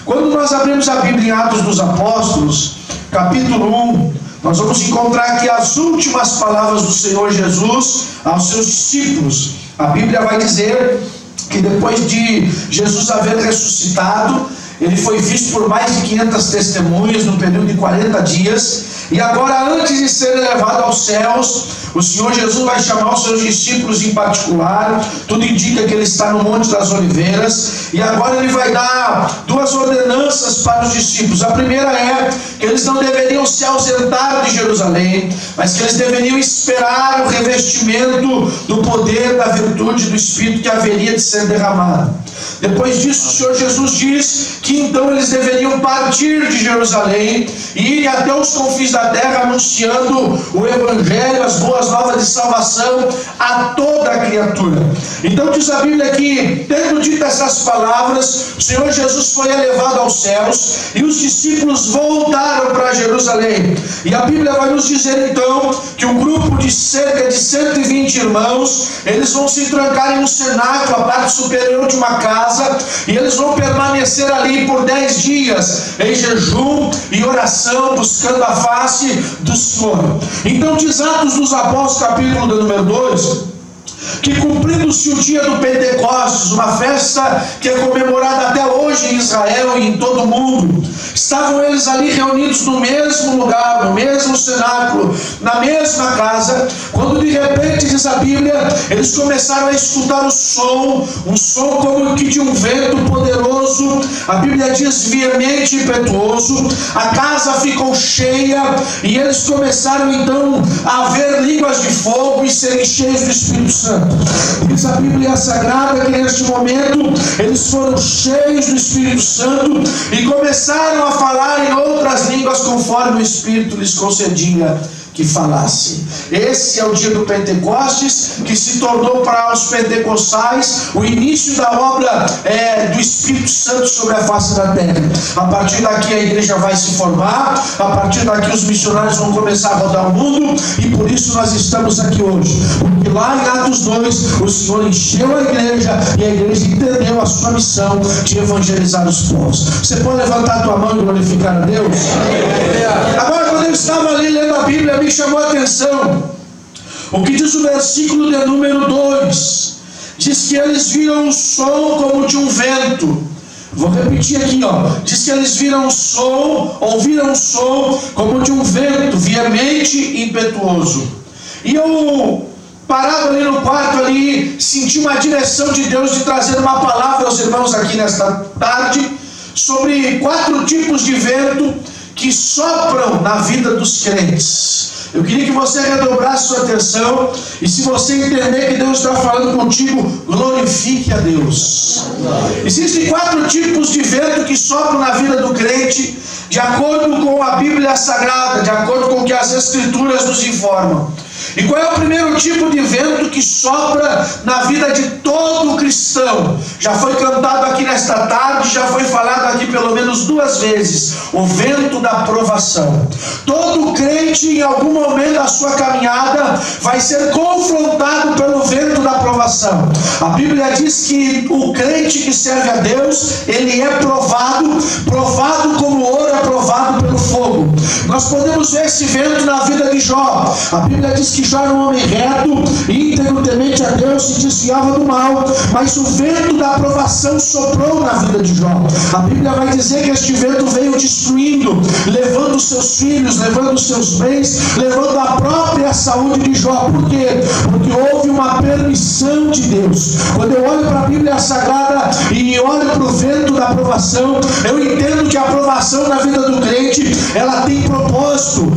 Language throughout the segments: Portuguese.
Quando nós abrimos a Bíblia em Atos dos Apóstolos, capítulo 1, nós vamos encontrar aqui as últimas palavras do Senhor Jesus aos seus discípulos. A Bíblia vai dizer que depois de Jesus haver ressuscitado, ele foi visto por mais de 500 testemunhas no período de 40 dias. E agora, antes de ser elevado aos céus, o Senhor Jesus vai chamar os seus discípulos em particular. Tudo indica que ele está no Monte das Oliveiras. E agora ele vai dar duas ordenanças para os discípulos. A primeira é que eles não deveriam se ausentar de Jerusalém, mas que eles deveriam esperar o revestimento do poder, da virtude, do Espírito que haveria de ser derramado. Depois disso, o Senhor Jesus diz que então eles deveriam partir de Jerusalém e ir até os confins da terra, anunciando o Evangelho, as boas novas de salvação a toda a criatura. Então diz a Bíblia que, tendo dito essas palavras, o Senhor Jesus foi elevado aos céus e os discípulos voltaram para Jerusalém. E a Bíblia vai nos dizer então que um grupo de cerca de 120 irmãos, eles vão se trancar em um cenáculo, a parte superior de uma casa, e eles vão permanecer ali por 10 dias em jejum e oração, buscando a face do Senhor. Então diz Atos dos Apóstolos, capítulo de número 2, que cumprindo-se o dia do Pentecostes, uma festa que é comemorada até hoje em Israel e em todo o mundo, estavam eles ali reunidos no mesmo lugar, no mesmo cenáculo, na mesma casa, quando de repente, diz a Bíblia, eles começaram a escutar um som como que de um vento poderoso. A Bíblia diz veemente e impetuoso. A casa ficou cheia e eles começaram então a ver línguas de fogo e serem cheios do Espírito Santo. Diz a Bíblia Sagrada que neste momento eles foram cheios do Espírito Santo e começaram a falar em outras línguas conforme o Espírito lhes concedia que falasse. Esse é o dia do Pentecostes, que se tornou para os pentecostais o início da obra do Espírito Santo sobre a face da terra. A partir daqui a igreja vai se formar, a partir daqui os missionários vão começar a rodar o mundo, e por isso nós estamos aqui hoje, porque lá em Atos 2 o Senhor encheu a igreja e a igreja entendeu a sua missão de evangelizar os povos. Você pode levantar a tua mão e glorificar a Deus? Agora, quando eu estava ali lendo a Bíblia, me chamou a atenção o que diz o versículo de número 2. Diz que eles viram um som como de um vento. Vou repetir aqui, diz que eles ouviram um som como de um vento veemente e impetuoso. E eu, parado ali no quarto ali, senti uma direção de Deus de trazer uma palavra aos irmãos aqui nesta tarde sobre 4 tipos de vento que sopram na vida dos crentes. Eu queria que você redobrasse sua atenção, e se você entender que Deus está falando contigo, glorifique a Deus. Existem 4 tipos de vento que sopram na vida do crente, de acordo com a Bíblia Sagrada, de acordo com o que as Escrituras nos informam. E qual é o primeiro tipo de vento que sopra na vida de todo cristão? Já foi cantado aqui nesta tarde, já foi falado aqui pelo menos 2 vezes: o vento da provação. Todo crente, em algum momento da sua caminhada, vai ser confrontado pelo vento da provação. A Bíblia diz que o crente que serve a Deus, ele é provado como ouro é provado pelo fogo. Nós podemos ver esse vento na vida de Jó. A Bíblia diz que Jó era um homem reto, íntegro, temente a Deus, se desviava do mal, mas o vento da aprovação soprou na vida de Jó. A Bíblia vai dizer que este vento veio destruindo, levando seus filhos, levando seus bens, levando a própria saúde de Jó. Por quê? Porque houve uma permissão de Deus. Quando eu olho para a Bíblia Sagrada e olho para o vento da aprovação, eu entendo que a aprovação na vida do crente, ela tem propósito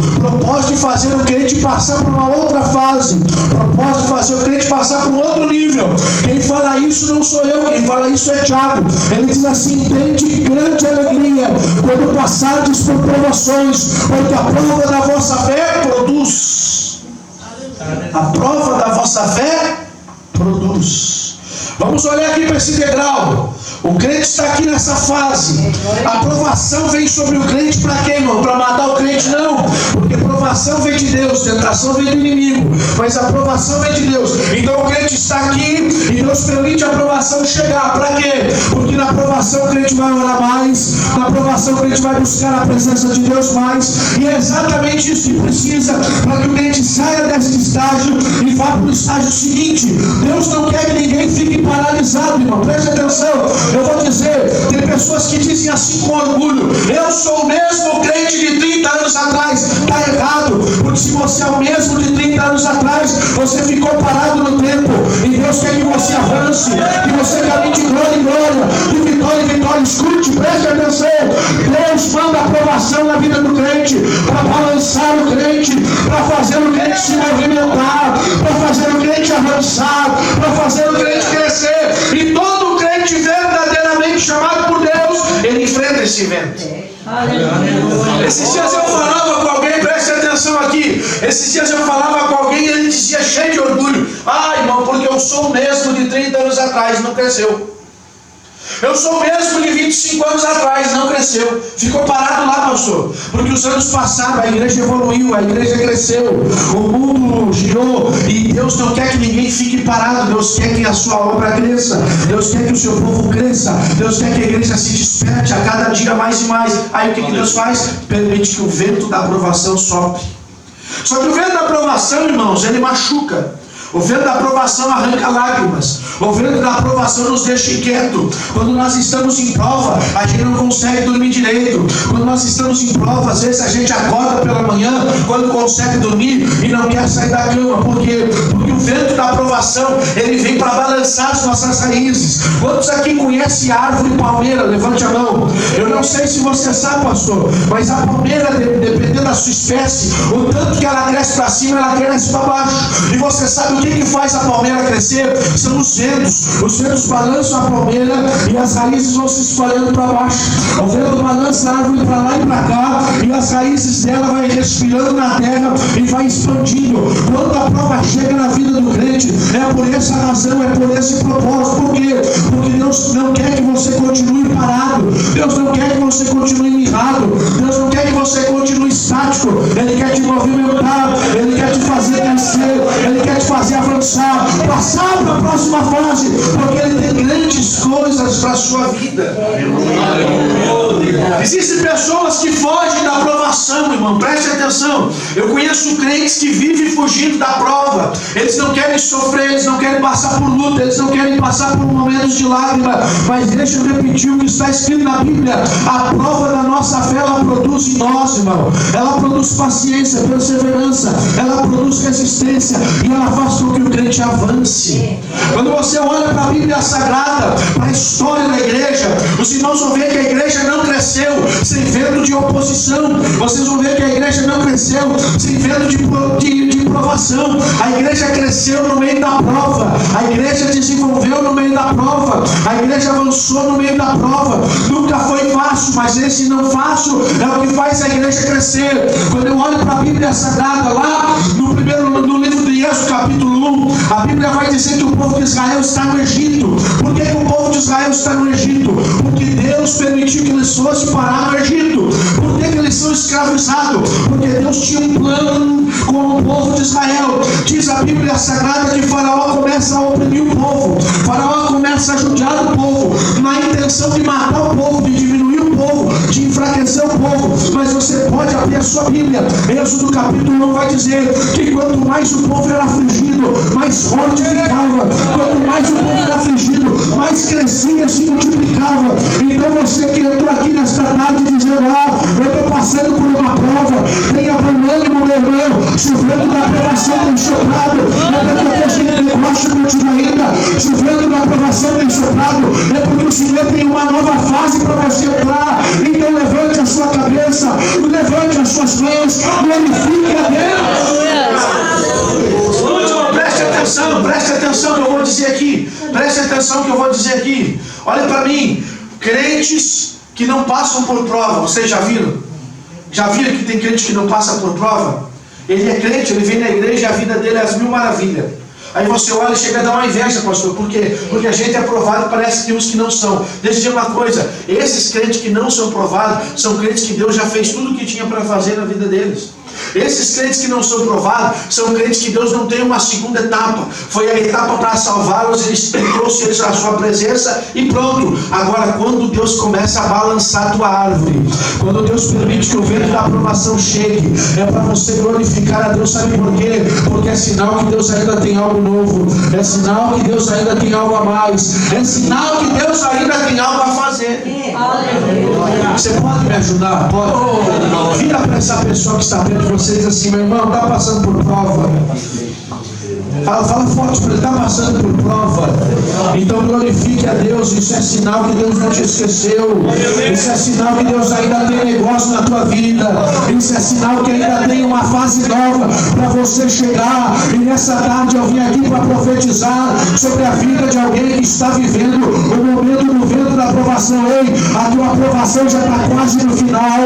de fazer o crente passar por uma outra fase, propósito de fazer o crente passar por um outro nível. Quem fala isso não sou eu, quem fala isso é Tiago. Ele diz assim: tende grande alegria quando passardes por provações, porque a prova da vossa fé produz. A prova da vossa fé produz. Vamos olhar aqui para esse degrau. O crente está aqui nessa fase. A provação vem sobre o crente para quê, irmão? Para matar o crente? Não. Porque provação vem de Deus, tentação vem do inimigo. Mas a provação vem de Deus. Então o crente está aqui e Deus permite a provação chegar. Para quê? Porque na provação o crente vai orar mais. Na provação o crente vai buscar a presença de Deus mais. E é exatamente isso que precisa para que o crente saia desse estágio e vá para o estágio seguinte. Deus não quer que ninguém fique paralisado, irmão. Preste atenção. Eu vou dizer, tem pessoas que dizem assim com orgulho: eu sou o mesmo crente de 30 anos atrás. Está errado, porque se você é o mesmo de 30 anos atrás, você ficou parado no tempo. E Deus quer que você avance, que você caminhe de glória em glória, de vitória em vitória. Escute, preste atenção. Deus manda aprovação na vida do crente para balançar o crente, para fazer o crente se movimentar, para fazer o crente avançar, para fazer o crente crescer. E todo crente verdadeiramente chamado por Deus, ele enfrenta esse vento. Esses dias eu falava com alguém, preste atenção aqui. Esses dias eu falava com alguém e ele dizia cheio de orgulho: ah, irmão, porque eu sou o mesmo de 30 anos atrás, não cresceu. Eu sou o mesmo de 25 anos atrás, não cresceu. Ficou parado lá, pastor. Porque os anos passaram, a igreja evoluiu, a igreja cresceu, o mundo girou. E Deus não quer que ninguém fique parado. Deus quer que a sua obra cresça. Deus quer que o seu povo cresça. Deus quer que a igreja se desperte a cada dia mais e mais. Aí o que Deus faz? Permite que o vento da aprovação sopre. Só que o vento da aprovação, irmãos, ele machuca. O vento da aprovação arranca lágrimas. O vento da aprovação nos deixa inquieto. Quando nós estamos em prova, a gente não consegue dormir direito. Quando nós estamos em prova, às vezes a gente acorda pela manhã, quando consegue dormir e não quer sair da cama. Por quê? Porque o vento da aprovação, ele vem para balançar as nossas raízes. Quantos aqui conhecem a árvore palmeira? Levante a mão. Eu não sei se você sabe, pastor, mas a palmeira, dependendo da sua espécie, o tanto que ela cresce para cima, ela cresce para baixo. E você sabe o que faz a palmeira crescer? São os ventos. Os ventos balançam a palmeira e as raízes vão se espalhando para baixo. O vento balança a árvore para lá e para cá e as raízes dela vai respirando na terra e vai expandindo. Quando a prova chega na vida do crente, é por essa razão, é por esse propósito. Por quê? Porque Deus não quer que você continue parado. Deus não quer que você continue mirrado. Deus não quer que você continue estático. Ele quer te movimentar. Ele quer te fazer crescer. Ele quer te fazer avançar, passar para a próxima fase, porque Ele tem grandes coisas para a sua vida. Existem pessoas que fogem da aprovação, irmão, preste atenção. Eu conheço crentes que vivem fugindo da prova. Eles não querem sofrer, eles não querem passar por luta, eles não querem passar por momentos de lágrima. Mas deixa eu repetir o que está escrito na Bíblia: a prova da nossa fé, ela produz em nós, irmão. Ela produz paciência, perseverança, ela produz resistência e ela faz com que o crente avance. Quando você olha para a Bíblia Sagrada, para a história da igreja, os irmãos vão ver que a igreja não cresceu sem vento de oposição. Vocês vão ver que a igreja não cresceu sem vento de provação. A igreja cresceu no meio da prova. A igreja desenvolveu no meio da prova. A igreja avançou no meio da prova. Nunca foi fácil, mas esse não fácil é o que faz a igreja crescer. Quando eu olho para a Bíblia Sagrada, lá no livro de Êxodo, capítulo 1, a Bíblia vai dizer que o povo de Israel está no Egito. Por que o povo de Israel está no Egito? Porque Deus permitiu que eles fossem parar no Egito. Por que eles são escravizados? Porque Deus tinha um plano com o povo de Israel. Diz a Bíblia Sagrada que Faraó começa a oprimir o povo. Faraó começa a judiar o povo, na intenção de matar o povo, de diminuir o povo, de enfraquecer o povo. Mas você pode abrir a sua Bíblia. Êxodo capítulo 1 vai dizer que quanto mais o povo era afligido, mais forte ficava. Quanto mais o povo era afligido, mais crescia, se multiplicava. Então você que entrou aqui nesta tarde dizendo: eu estou passando por uma prova, tenha bom ânimo, meu irmão. Se o vento da aprovação tem soprado, é porque a gente negócio continua ainda. Se o vento da aprovação tem soprado, é porque o Senhor tem uma nova fase para você entrar. Então levante a sua cabeça, levante as suas mãos, glorifique a Deus. Preste atenção que eu vou dizer aqui. Preste atenção que eu vou dizer aqui. Olha para mim, crentes que não passam por prova. Vocês já viram? Já viram que tem crente que não passa por prova? Ele é crente, ele vem na igreja e a vida dele é as mil maravilhas. Aí você olha e chega a dar uma inveja, pastor. Por quê? Porque a gente é provado e parece que tem uns que não são. Deixa eu dizer uma coisa: esses crentes que não são provados são crentes que Deus já fez tudo o que tinha para fazer na vida deles. Esses crentes que não são provados são crentes que Deus não tem uma segunda etapa. Foi a etapa para salvá-los, Ele trouxe eles à sua presença e pronto. Agora, quando Deus começa a balançar a tua árvore, quando Deus permite que o vento da aprovação chegue, é para você glorificar a Deus. Sabe por quê? Porque é sinal que Deus ainda tem algo novo, é sinal que Deus ainda tem algo a mais, é sinal que Deus ainda tem algo a fazer. Você pode me ajudar? Pode. Vira para essa pessoa que está perto de vocês assim: meu irmão, está passando por prova. Fala forte para ele: está passando por prova. Então glorifique a Deus. Isso é sinal que Deus não te esqueceu. Isso é sinal que Deus ainda tem negócio na tua vida. Isso é sinal que ainda tem uma fase nova para você chegar. E nessa tarde eu vim aqui para profetizar sobre a vida de alguém que está vivendo o momento do vento da aprovação. Ei, a tua aprovação já está quase no final.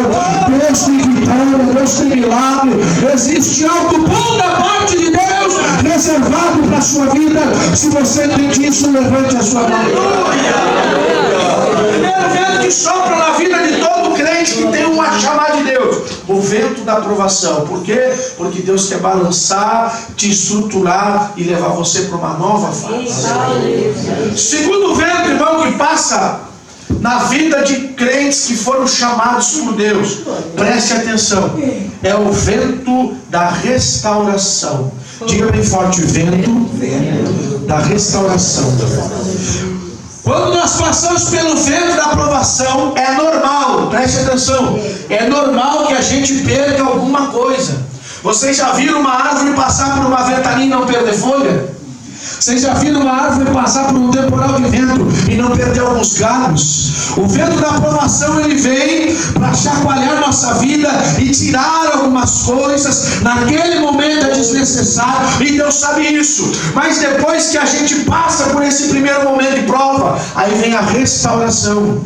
Deus tem vitória, Deus tem milagre. Existe algo bom da parte de Deus reservado para a sua vida. Se você entende isso, levante a sua mão. O primeiro vento que sopra na vida de todo crente que tem uma chamada de Deus: o vento da aprovação. Por quê? Porque Deus quer balançar, te estruturar e levar você para uma nova fase. Segundo vento, irmão, que passa na vida de crentes que foram chamados por Deus, preste atenção, é o vento da restauração. Diga bem forte: vento da restauração. Quando nós passamos pelo vento da aprovação, é normal, preste atenção, é normal que a gente perca alguma coisa. Vocês já viram uma árvore passar por uma ventania e não perder folha? Vocês já viram uma árvore passar por um temporal de vento e não perder alguns galhos? O vento da aprovação, ele vem para chacoalhar nossa vida e tirar algumas coisas. Naquele momento é desnecessário e Deus sabe isso. Mas depois que a gente passa por esse primeiro momento de prova, aí vem a restauração.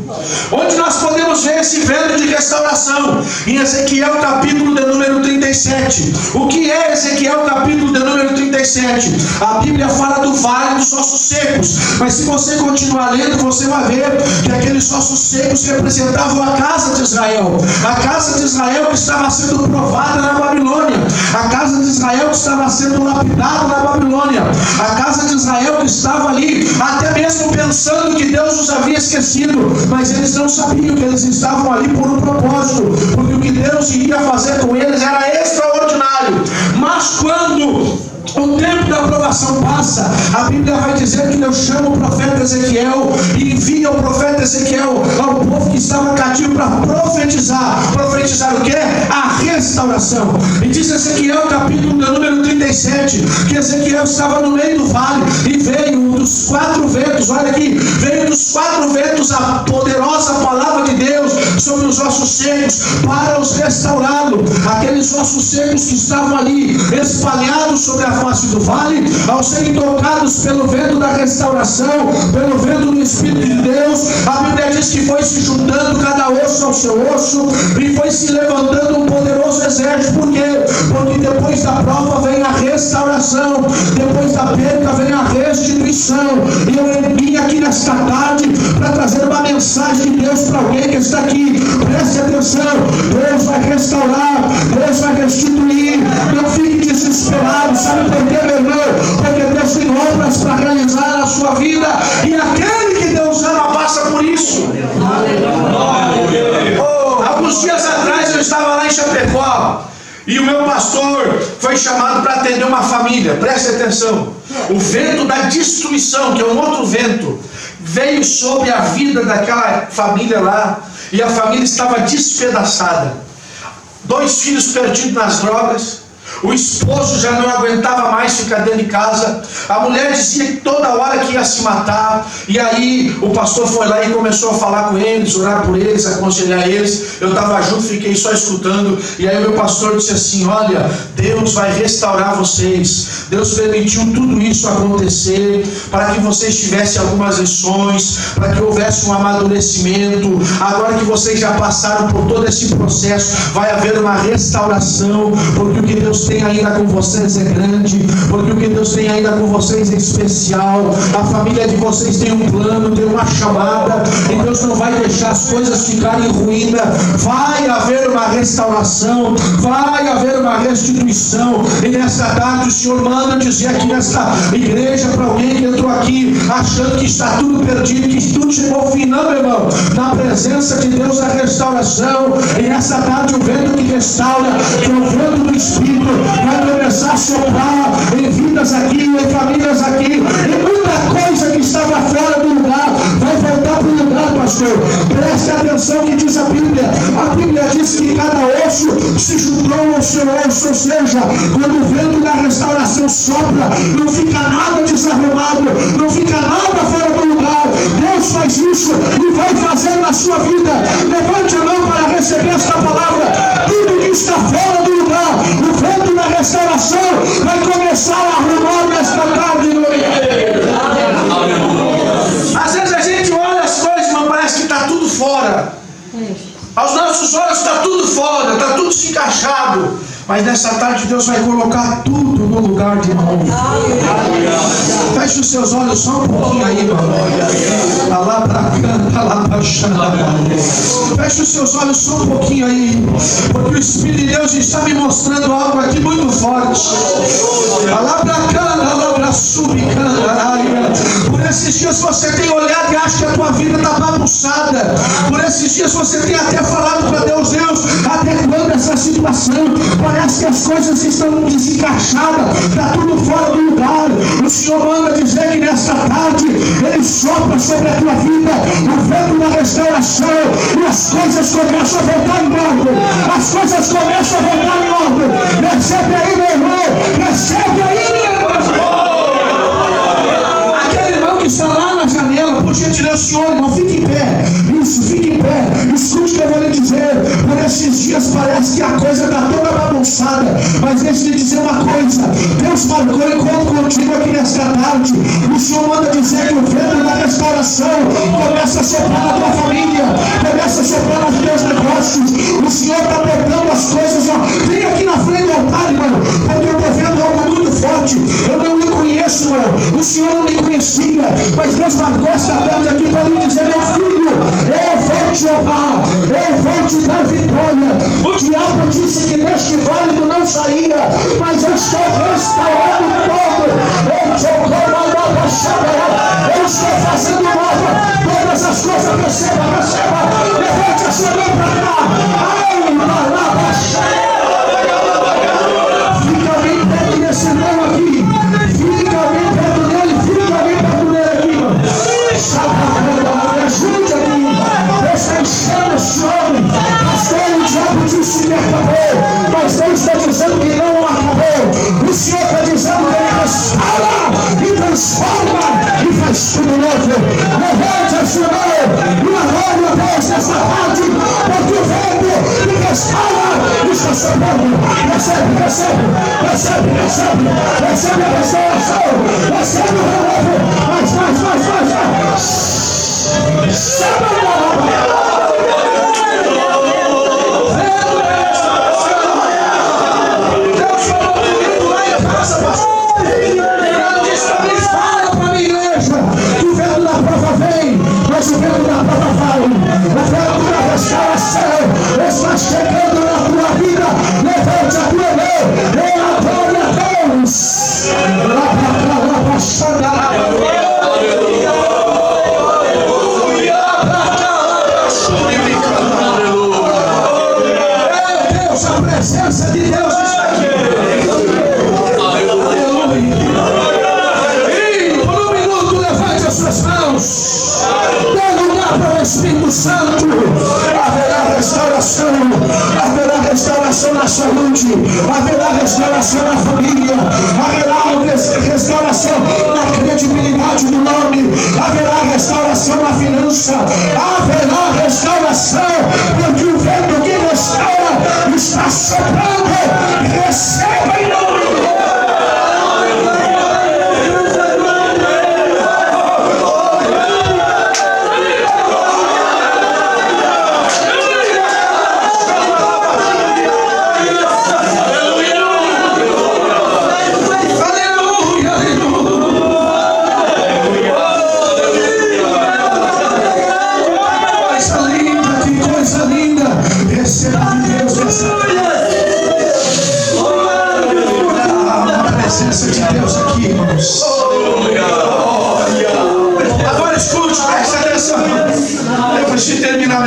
Onde nós podemos ver esse vento de restauração? Em Ezequiel capítulo de número 37. O que é Ezequiel capítulo de número 37? A Bíblia fala do vale dos ossos secos, mas se você continuar lendo, você vai ver que aqueles ossos secos representavam a casa de Israel, a casa de Israel que estava sendo provada na Babilônia, a casa de Israel que estava sendo lapidada na Babilônia, a casa de Israel que estava ali, até mesmo pensando que Deus os havia esquecido, mas eles não sabiam que eles estavam ali por um propósito, porque o que Deus iria fazer com eles era extraordinário. Mas quando o tempo da aprovação passa, a Bíblia vai dizer que Deus chama o profeta Ezequiel e envia o profeta Ezequiel ao povo que estava cativo para profetizar. Profetizar o que? A restauração. E diz Ezequiel capítulo de número 37 que Ezequiel estava no meio do vale e veio um dos 4 ventos. Olha aqui, veio dos 4 ventos a poderosa palavra de Deus sobre os ossos secos para os restaurá-los. Aqueles ossos secos que estavam ali espalhados sobre a face do vale, ao serem tocados pelo vento da restauração, pelo vento do Espírito de Deus, a Bíblia diz que foi se juntando cada osso ao seu osso e foi se levantando um poderoso exército. Por quê? Porque depois da prova vem a restauração, depois da perda vem a restituição. E eu vim aqui nesta tarde para trazer uma mensagem de Deus para alguém que está aqui. Preste atenção: Deus vai restaurar, Deus vai restituir. Não fique desesperado. Sabe por quê, meu irmão? Porque Deus tem obras para realizar na sua vida, e aquele que Deus ama passa por isso. Alguns dias atrás eu estava lá em Chapecó e o meu pastor foi chamado para atender uma família. Preste atenção: o vento da destruição, que é um outro vento, veio sobre a vida daquela família lá, e a família estava despedaçada. 2 filhos perdidos nas drogas. O esposo já não aguentava mais ficar dentro de casa. A mulher dizia que toda hora que ia se matar. E aí o pastor foi lá e começou a falar com eles, orar por eles, aconselhar eles. Eu estava junto, fiquei só escutando. E aí o meu pastor disse assim: olha, Deus vai restaurar vocês. Deus permitiu tudo isso acontecer para que vocês tivessem algumas lições, para que houvesse um amadurecimento. Agora que vocês já passaram por todo esse processo, vai haver uma restauração, porque o que Deus tem tem ainda com vocês é grande, porque o que Deus tem ainda com vocês é especial. A família de vocês tem um plano, tem uma chamada, e Deus não vai deixar as coisas ficarem em ruína. Vai haver uma restauração, vai haver uma restituição. E nesta tarde o Senhor manda dizer aqui nesta igreja para alguém que entrou aqui achando que está tudo perdido, que tudo chegou ao fim. Não, meu irmão, na presença de Deus a restauração. E nessa tarde o vento que restaura, que é o vento do Espírito, vai começar a soprar em vidas aqui, em famílias aqui, e muita coisa que estava fora do lugar vai voltar para o lugar, pastor. Preste atenção que diz a Bíblia. A Bíblia diz que cada osso se juntou ao seu osso, ou seja, quando o vento da restauração sopra, não fica nada desarrumado, não fica nada fora do lugar. Deus faz isso e vai fazer na sua vida. Levante a mão para receber esta palavra. Tudo que está fora do lugar, o vento da restauração vai começar a arrumar nesta tarde, no Às vezes a gente olha as coisas, mas parece que está tudo fora. Aos nossos olhos está tudo fora, está tudo se encaixado. Mas nessa tarde Deus vai colocar tudo no lugar de novo. Feche os seus olhos só um pouquinho aí, feche os seus olhos só um pouquinho aí, porque o Espírito de Deus está me mostrando algo aqui muito forte. Por esses dias você tem olhado e acha que a tua vida está bagunçada. Por esses dias você tem até falado para Deus, até quando essa situação? Parece que as coisas estão desencaixadas, está tudo fora do lugar. O Senhor manda dizer que nesta tarde Ele sopra sobre a tua vida o vento da restauração, e as coisas começam a voltar em ordem. As coisas começam a voltar em ordem. Recebe aí, meu irmão, recebe aí, meu irmão. Aquele irmão que está lá na janela, por gentileza, Senhor, irmão, fique em pé. Isso, fique em pé. Escute o que eu vou lhe dizer. Por esses dias parece que a coisa está toda bagunçada, mas deixa eu lhe dizer uma coisa. Deus marcou encontro contigo aqui nesta tarde. O Senhor manda dizer que o vento da restauração começa a soprar na tua família, começa a soprar nos teus negócios. O Senhor está pegando as coisas, ó. Vem aqui na frente do altar, irmão, porque eu estou vendo algo muito forte. Eu não lhe conheço, irmão. O Senhor não me conhecia, mas Deus marcou esta tarde aqui para lhe dizer, meu filho, eu vou te honrar, eu vou te dar vitória. O diabo disse que neste vale tu não saía, mas eu estou restaurando todo. Eu estou fazendo nova todas as coisas. Receba, levante a sua mão para cá. Fica bem perto desse irmão aqui, fica bem perto dele aqui, mano. Ajude aqui. Deus está enchendo esse homem. Pastor, o diabo disse que acabou, mas Deus está dizendo que não acabou. O Senhor está dizendo que Ele restaura e transforma e faz tudo novo. Levante a sua mão e adore a Deus nessa tarde, porque o vento que restaura está soprando. Recebe a restauração, recebe o renovo. Mais. Deus falou comigo lá em casa, pastor. Ele disse para mim, fala para a minha igreja que o vento da prova vem, mas o vento da prova vai. O vento da restauração está chegando na tua vida. Levante a tua mão e adore a Deus. A presença de Deus está aqui. Aleluia. E por um minuto levante as suas mãos. Dê lugar para o Espírito Santo. Haverá restauração na saúde, haverá restauração na família, haverá restauração na credibilidade do nome, haverá restauração na finança, haverá restauração, porque o vento que restaura está soprando. Receba em nome de Deus.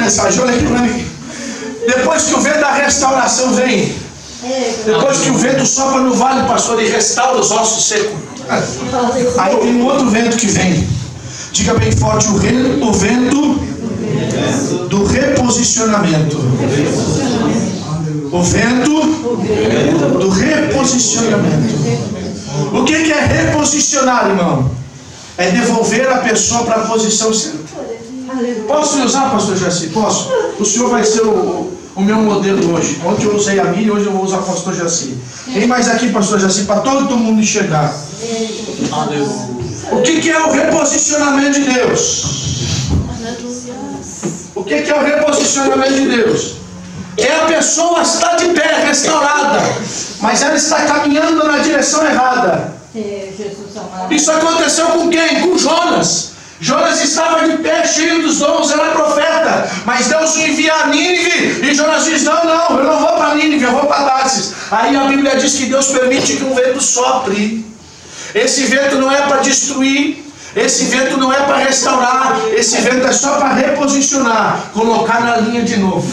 mensagem, olha aqui para mim. Depois que o vento da restauração vem, depois que o vento sopra no vale, pastor, e restaura os ossos secos, aí tem um outro vento que vem. Diga bem forte, o vento do reposicionamento. O vento do reposicionamento. O que é reposicionar, irmão? É devolver a pessoa para a posição certa. Posso me usar, pastor Jaci? Posso? O senhor vai ser o meu modelo hoje. Ontem eu usei a Miriam, hoje eu vou usar o pastor Jaci. Tem mais aqui, pastor Jaci, para todo mundo enxergar. O que é o reposicionamento de Deus? O que é o reposicionamento de Deus? É a pessoa estar de pé, restaurada, mas ela está caminhando na direção errada. Isso aconteceu com quem? Com Jonas. Jonas estava de pé, cheio dos dons, era profeta, mas Deus o envia a Nínive, e Jonas diz, não, eu não vou para Nínive, eu vou para Tarsis. Aí a Bíblia diz que Deus permite que um vento sopre. Esse vento não é para destruir, esse vento não é para restaurar, esse vento é só para reposicionar, colocar na linha de novo.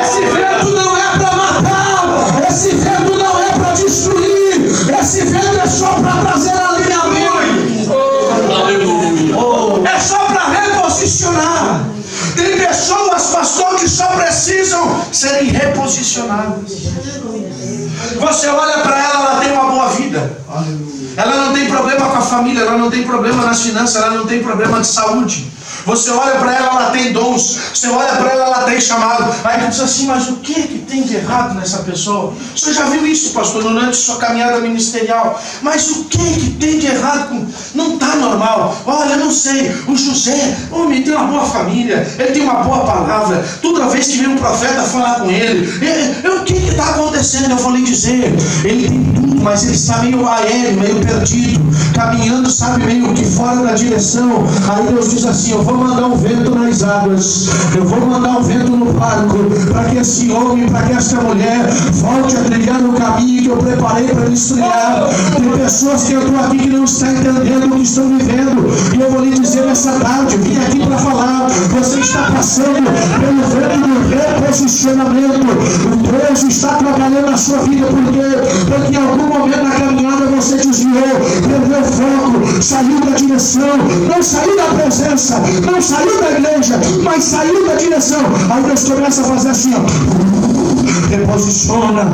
Esse vento não é para matar, esse vento não é para destruir, esse vento é só para trazer alinhamento. É só para reposicionar. Tem pessoas, pastor, que só precisam serem reposicionadas. Você olha para ela tem uma boa vida. Ela não tem problema com a família, ela não tem problema nas finanças, ela não tem problema de saúde. Você olha para ela tem dons. Você olha para ela tem chamado. Aí tu diz assim, mas o que tem de errado nessa pessoa? Você já viu isso, pastor, durante sua caminhada ministerial? Mas o que tem de errado com... Não está normal. Olha, eu não sei. O José, homem, tem uma boa família. Ele tem uma boa palavra. Toda vez que vem um profeta falar com ele, o que está acontecendo? Eu vou lhe dizer. Ele tem tudo, mas ele está meio aéreo, meio perdido, caminhando, sabe, meio que fora da direção. Aí Deus diz assim, eu vou mandar um vento nas águas, eu vou mandar um vento no barco, para que esse homem, para que esta mulher volte a trilhar no caminho que eu preparei para eles trilhar. Tem pessoas que eu estou aqui que não estão entendendo o que estão vivendo, e eu vou lhe dizer nessa tarde, eu vim aqui para falar, você está passando pelo vento do reposicionamento. Deus está trabalhando na sua vida, porque em algum momento na caminhada você desviou, perdeu o foco, saiu da direção, não saiu da presença, não saiu da igreja, mas saiu da direção. Aí Deus começa a fazer assim, ó. Reposiciona.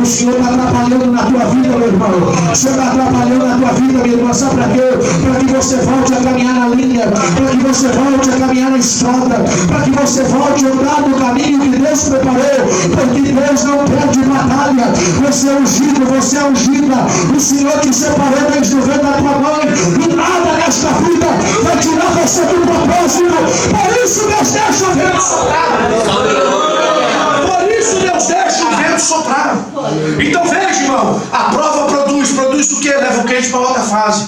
O Senhor está trabalhando na tua vida, meu irmão. O Senhor está trabalhando na tua vida, minha irmã. Sabe para quê? Para que você volte a caminhar na linha, para que você volte a caminhar na estrada, para que você volte a andar no caminho que Deus preparou, porque Deus não perde batalha. Você é ungido, você é ungida. O Senhor te separou desde o ventre da tua mãe, e nada nesta vida vai tirar você do propósito. Por isso Deus deixa o vento soprar. Por isso Deus deixa o vento soprar. Então veja, irmão, a prova produz o que? Leva o crente para outra fase.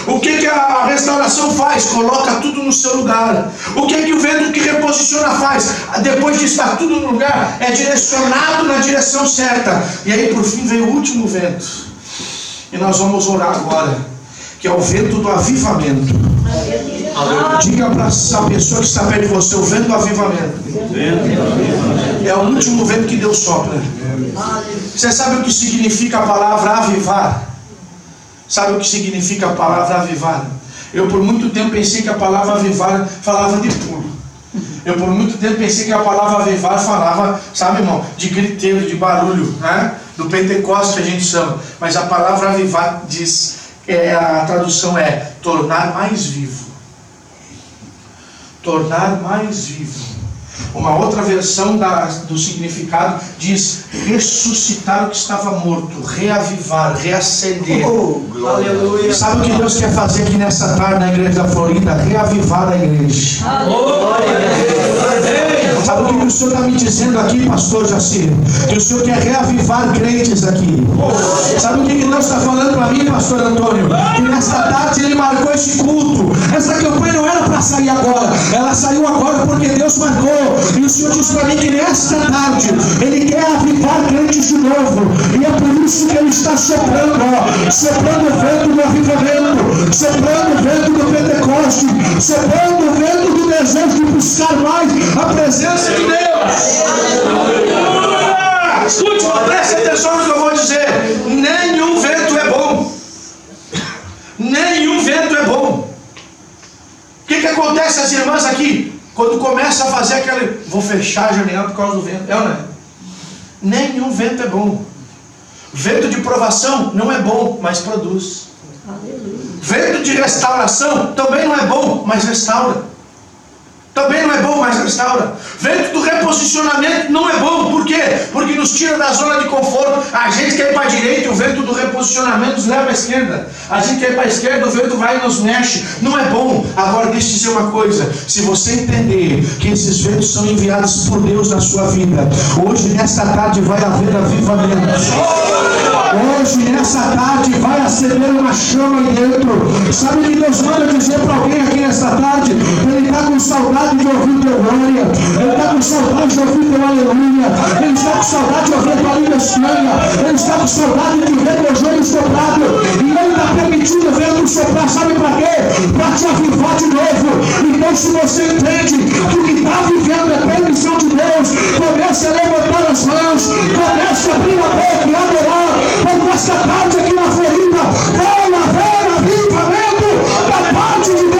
O que a restauração faz? Coloca tudo no seu lugar. O que o vento que reposiciona faz? Depois de estar tudo no lugar, é direcionado na direção certa. E aí por fim vem o último vento. E nós vamos orar agora, que é o vento do avivamento. Diga para essa pessoa que está perto de você, o vento do avivamento. É o último vento que Deus sopra. Você sabe o que significa a palavra avivar? Sabe o que significa a palavra avivar? Eu por muito tempo pensei que a palavra avivar falava de pulo. Eu por muito tempo pensei que a palavra avivar falava, sabe, irmão, de griteiro, de barulho, né? Do Pentecostes que a gente chama. Mas a palavra avivar diz, a tradução é tornar mais vivo. Tornar mais vivo. Uma outra versão do significado diz ressuscitar o que estava morto, reavivar, reacender. Aleluia. Sabe o que Deus quer fazer aqui nessa tarde na igreja da Florida? Reavivar a igreja. Sabe o que o Senhor está me dizendo aqui, pastor Jaci? Que o Senhor quer reavivar crentes aqui. Sabe o que Deus está falando para mim, pastor Antônio? Que nesta tarde Ele marcou esse culto. Essa campanha não era para sair agora, ela saiu agora porque Deus marcou. E o Senhor diz para mim que nesta tarde Ele quer avivar crentes de novo. E é por isso que Ele está soprando, soprando o vento do avivamento, soprando o vento do Pentecoste, soprando o vento do desejo de buscar mais a presença de Deus. Escute, preste atenção no que eu vou dizer. Nenhum vento é bom. Nenhum vento é bom. O que acontece às irmãs aqui? Quando começa a fazer aquele... Vou fechar a janela por causa do vento. É ou não é? Nenhum vento é bom. Vento de provação não é bom, mas produz. Vento de restauração também não é bom, mas restaura. Também não é bom, mas restaura. Vento do reposicionamento não é bom. Por quê? Porque nos tira da zona de conforto. A gente quer ir para a direita e o vento do reposicionamento nos leva à esquerda. A gente quer ir para a esquerda, o vento vai e nos mexe. Não é bom. Agora deixa eu dizer uma coisa. Se você entender que esses ventos são enviados por Deus na sua vida, hoje nesta tarde vai haver avivamento. Hoje nessa tarde vai acender uma chama aí dentro. Sabe o que Deus manda dizer para alguém aqui nesta tarde? Ele está com saudade de ouvir teu glória, Ele está com saudade de ouvir teu aleluia, Ele está com saudade de ouvir tua língua estranha, Ele está com saudade de ver teu joelho soprado, e Ele está permitindo ver tu soprar, sabe para quê? Para te avivar de novo. Então, se você entende que o que está vivendo é permissão de Deus, comece a levantar as mãos, comece a abrir a boca e adorar, porque esta tarde aqui na Florida vai haver avivamento da parte de Deus.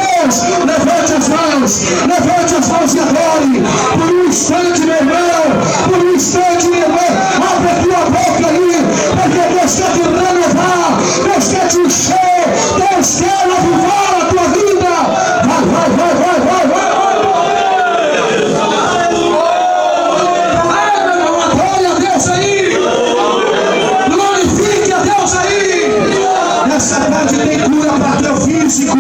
Levante as mãos e adore. Por um instante, meu irmão, por um instante, minha irmã, abre a tua boca aí, porque Deus quer te renovar, Deus quer te encher, Deus quer avivar a tua vida. Vai. Adore a Deus aí, glorifique a Deus aí. Nessa tarde tem cura para teu físico,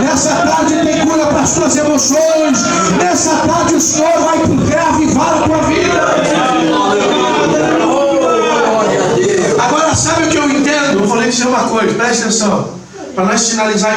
nessa tarde tem cura para as tuas emoções, nessa tarde o Senhor vai reavivar a tua vida. Agora sabe o que eu entendo? Eu vou lhe dizer uma coisa, presta atenção, para nós finalizar.